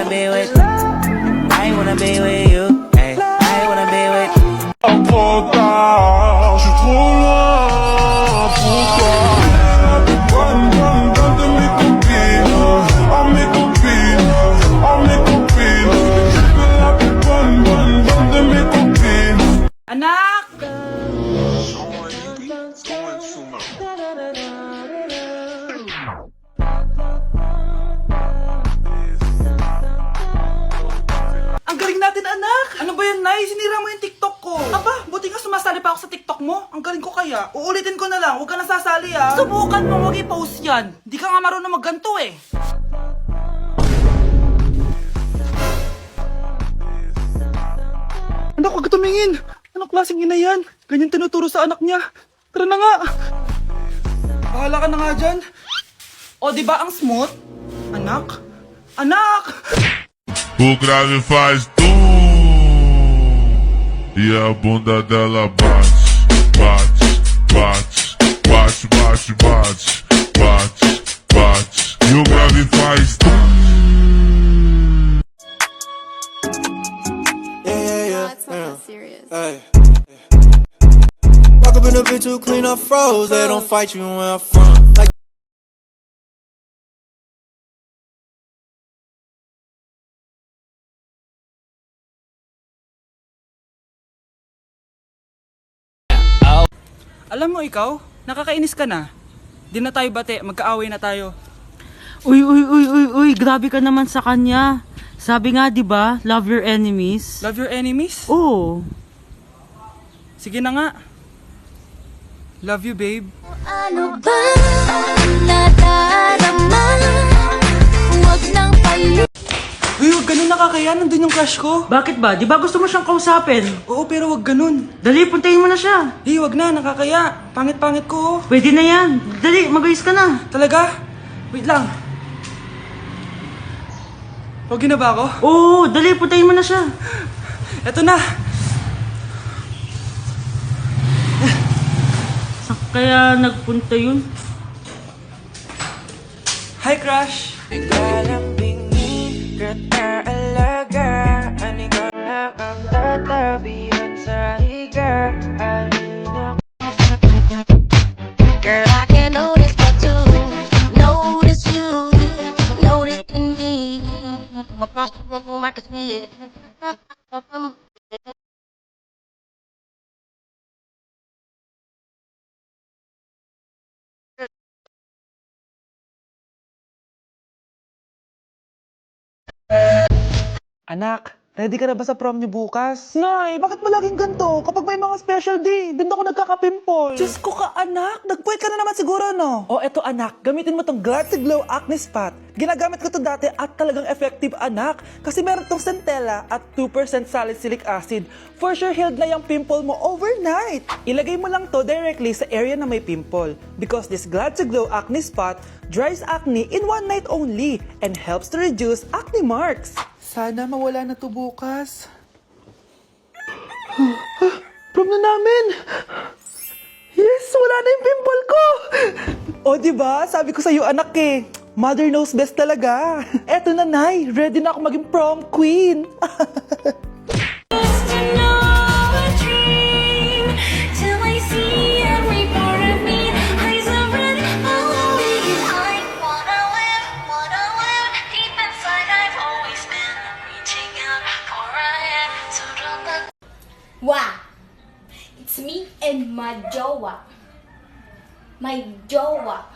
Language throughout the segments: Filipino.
be with. I wanna be with you. Ay, I wanna be with. Trop tard, je suis trop loin pour toi. Bonne de mes copines, oh mes copines, oh mes copines. Je veux la plus bonne de mes copines. Anak! Ang galing natin, anak! Ano ba yan, Nay? Sinira mo yung TikTok ko. Aba, buti nga sumasali pa ako sa TikTok mo. Ang galing ko kaya. Uulitin ko na lang, huwag ka nasasali ah. Subukan mo, huwag i-post yan. Di ka nga marunong magganto eh. Anak, huwag ka tumingin. Anong klaseng ina yan? Ganyan tinuturo sa anak niya. Tara na nga. Bahala ka na nga dyan. O, di ba ang smooth? Anak? Anak! O grave faz tum e a bunda dela bate, bate, bate, bate, bate, bate, bate, bate. E o grave faz tum. It's not that serious. Hey. Walk up in a bitch who clean up froze. They don't fight you where I'm from. Like Alam mo ikaw, nakakainis ka na. Di na tayo bate, magkaaway na tayo. Uy, grabe ka naman sa kanya. Sabi nga, 'di ba, love your enemies. Love your enemies? Oo. Sige na nga. Love you, babe. Ano ba nadarama? Huwag nang palu. Uy, wag ganun, nakakaya. Nandun yung crush ko. Bakit ba? 'Di ba gusto mo siyang kausapin? Oo, pero wag ganun. Dali, puntahin mo na siya. Hey, wag na, nakakaya. Pangit-pangit ko. Pwede na yan. Dali, mag-ayos ka na. Talaga? Wait lang. Pogi na ba ako? Oo, dali, puntahin mo na siya. Eto na. Saan kaya nagpunta yun? Hi, crush. Girl, I can't notice but to notice you, notice in me. Anak, ready ka na ba sa prom niyo bukas? Nay, bakit mo laging ganito? Kapag may mga special day, doon ako nagkaka-pimple. Diyos ko ka, anak. Nag-point ka na naman siguro, no? O, eto anak, gamitin mo tong Glad to Glow Acne Spot. Ginagamit ko to dati at talagang effective, anak. Kasi meron tong centella at 2% salicylic acid. For sure, healed na yung pimple mo overnight. Ilagay mo lang to directly sa area na may pimple. Because this Glad to Glow Acne Spot dries acne in one night only and helps to reduce acne marks. Sana mawala na to bukas. Prom na namin! Yes! Wala na yung pimple ko! O, diba? Sabi ko sa'yo, anak eh. Mother knows best talaga. Eto na, Nay. Ready na ako maging prom queen. Wow! It's me and my jowa. My jowa.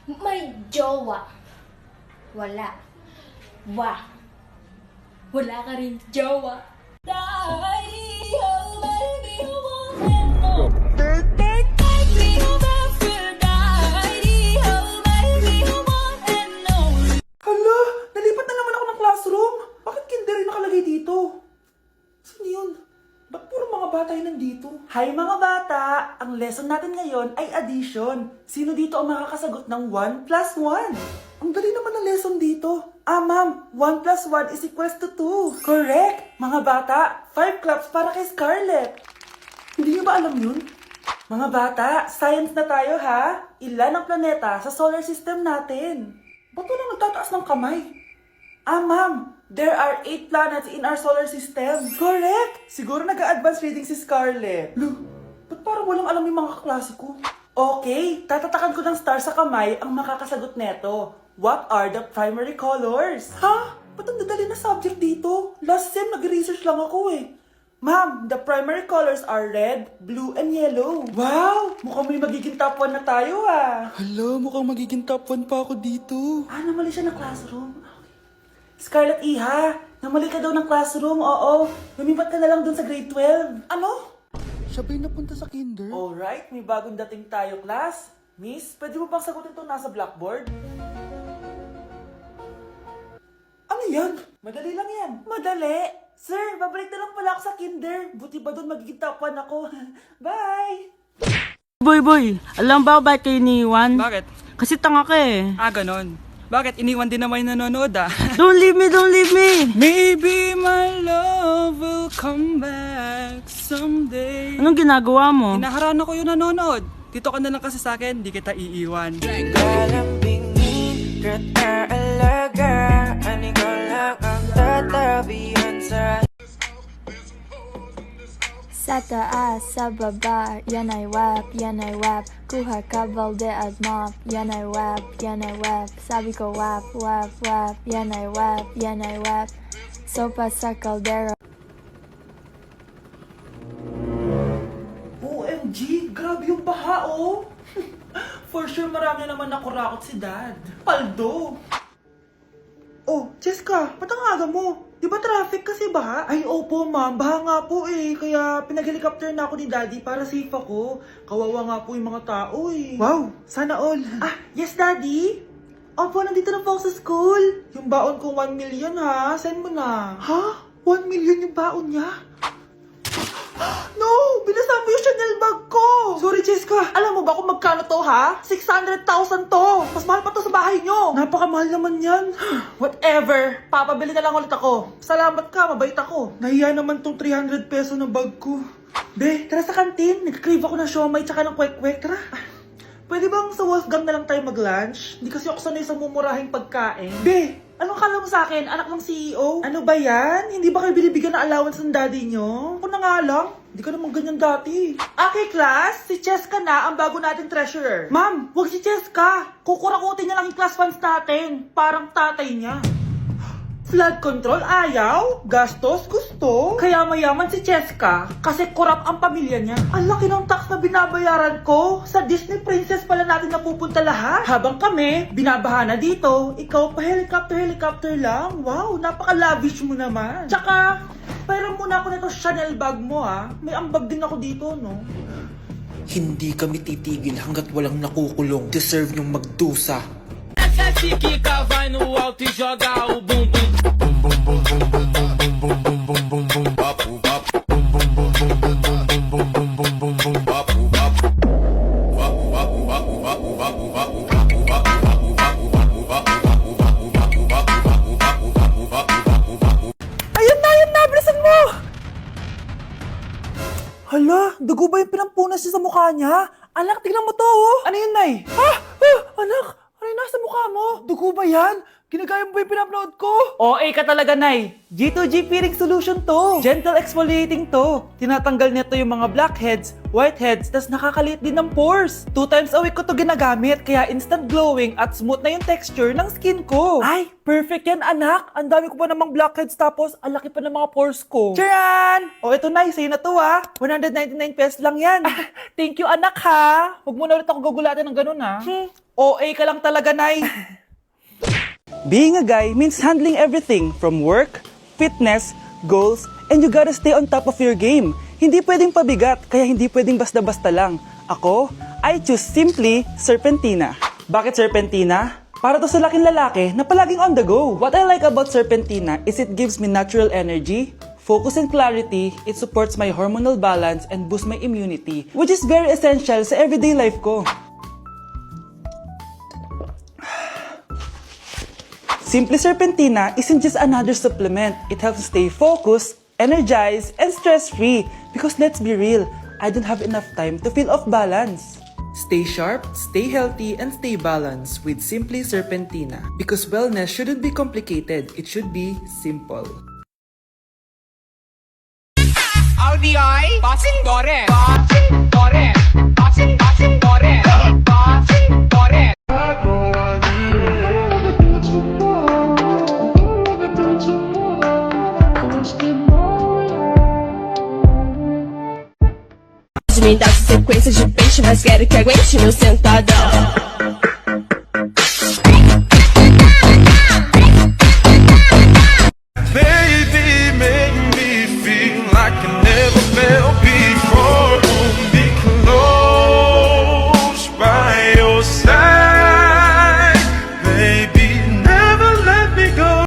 My jowa. Wala. Wah. Wala ka rin jowa. Hala, nalipat na naman ako ng classroom. Bakit kinder yung nakalagay dito? Sino yun? Ba't puro mga bata yun nandito? Hi mga bata! Ang lesson natin ngayon ay addition. Sino dito ang makakasagot ng 1 plus 1? Ang dali naman ng lesson dito. Ah, ma'am, 1 plus 1 is equals to 2. Correct! Mga bata, 5 claps para kay Scarlett. Hindi niyo ba alam yun? Mga bata, science na tayo ha? Ilan ang planeta sa solar system natin? Ba't walang nagtataas ng kamay? Ma'am, there are 8 planets in our solar system. Correct! Siguro nag-a-advance reading si Scarlett. Ba't parang walang alam yung mga kaklase ko? Okay, tatatakan ko ng star sa kamay ang makakasagot neto. What are the primary colors? Ha? Ba't ang dadali na subject dito? Last sem, nag-research lang ako eh. Ma'am, the primary colors are red, blue, and yellow. Wow! Mukhang may magiging top 1 na tayo ah. Hala, mukhang magiging top 1 pa ako dito. Namali siya ng classroom. Scarlett Iha, namali ka daw ng classroom, oo. Lumipat ka na lang dun sa grade 12. Ano? Siya ba'y napunta sa kinder? Alright, may bagong dating tayo, class. Miss, pwede mo bang sagutin itong nasa blackboard? Ano yan? Madali lang yan. Madali? Sir, babalik na lang pala ako sa kinder. Buti ba doon magiging top 1 ako? Bye! Boy, alam ba bakit kayo iniwan? Bakit? Kasi tanga ka eh. Ganon. Bakit? Iniwan din naman yung nanonood Don't leave me! Maybe my love will come back someday. Anong ginagawa mo? Hinaharana ko yung nanonood. Dito ka na lang kasi sa akin, di kita iiwan. Galambingin, alaga. Ano ikaw lang ang tatabihan sa... Sa taas, sa baba, yan ay wap. Kuha ka balde at mop, yan ay wap. Sabi ko wap, yan ay wap. Sopa sa kaldero. OMG, grabe yung baha oh. For sure marami naman nakurakot si Dad. Paldo! Oh, Cheska, ba't ang aga mo? Di ba traffic kasi baha? Ay, opo ma'am, baha nga po eh. Kaya pinag-helicopter na ako ni Daddy para safe ako. Kawawa nga po yung mga tao eh. Wow, sana all. Yes Daddy? Opo, nandito na po ako sa school. Yung baon ko 1 million ha, send mo na. Ha? 1 million yung baon niya? No! Binasa mo yung Chanel bag ko! Sorry, Cheska. Alam mo ba kung magkano to, ha? 600,000 to! Mas mahal pa to sa bahay nyo! Napakamahal naman yan. Whatever. Papabili na lang ulit ako. Salamat ka, mabait ako. Nahiya naman tong 300 peso ng bag ko. Be, tara sa kantin. Nag-crave ako ng siomay tsaka ng kwek-kwek. Tara. Pwede bang sa Wolfgang na lang tayo mag-lunch? Hindi kasi ako sanay sa mumurahing pagkain. Be, anong kala mo sa akin? Anak ng CEO? Ano ba yan? Hindi ba kayo binibigyan ng allowance ng daddy nyo? Ako na nga lang. Hindi ka naman ganyan dati. Okay, class. Si Cheska na ang bago nating treasurer. Ma'am, huwag si Cheska. Kukurakutin niya lang yung class funds natin. Parang tatay niya. Flood control, ayaw. Gastos, gusto. Kaya mayaman si Cheska kasi korap ang pamilya niya. Ang laki ng tax na binabayaran ko. Sa Disney Princess pala natin napupunta lahat. Habang kami, binabaha na dito. Ikaw pa helicopter lang. Wow, napaka-lavish mo naman. Tsaka, pairam muna ako nito Chanel bag mo ha. May ambag din ako dito, no? Hindi kami titigil hanggat walang nakukulong. Deserve nyong magdusa. Kika vai no alto e joga o bumbum. Ayun na, bilisan mo! Hala, dugo ba yung pinampunas niya sa mukha niya? Anak, tignan mo to, oh! Ano yun, Nay? Anak, ano yung nasa mukha mo? Dugo ba yan? Ginagaya mo ba yung pinupload ko? OA ka talaga, Nay. G2G peeling solution to. Gentle exfoliating to. Tinatanggal nito yung mga blackheads, whiteheads, tas nakakaliit din ng pores. 2 times a week ko to ginagamit, kaya instant glowing at smooth na yung texture ng skin ko. Ay, perfect yan, anak. Ang dami ko pa namang blackheads tapos ang laki pa ng mga pores ko. Charan! O eto, Nay, sa'yo na to ha. 199 pesos lang yan. Thank you, anak ha. Huwag mo na ulit ako gugulatin ng ganun ha. OA ka lang talaga, Nay. Being a guy means handling everything from work, fitness, goals, and you gotta stay on top of your game. Hindi pwedeng pabigat, kaya hindi pwedeng basta-basta lang. Ako, I choose simply Serpentina. Bakit Serpentina? Para to sa laking lalaki na palaging on the go. What I like about Serpentina is it gives me natural energy, focus and clarity, it supports my hormonal balance and boosts my immunity, which is very essential sa everyday life ko. Simply Serpentina isn't just another supplement. It helps you stay focused, energized, and stress-free. Because let's be real, I don't have enough time to feel off balance. Stay sharp, stay healthy, and stay balanced with Simply Serpentina. Because wellness shouldn't be complicated, it should be simple. Me dá sequência de peixe, mas quero que aguente meu sentadão.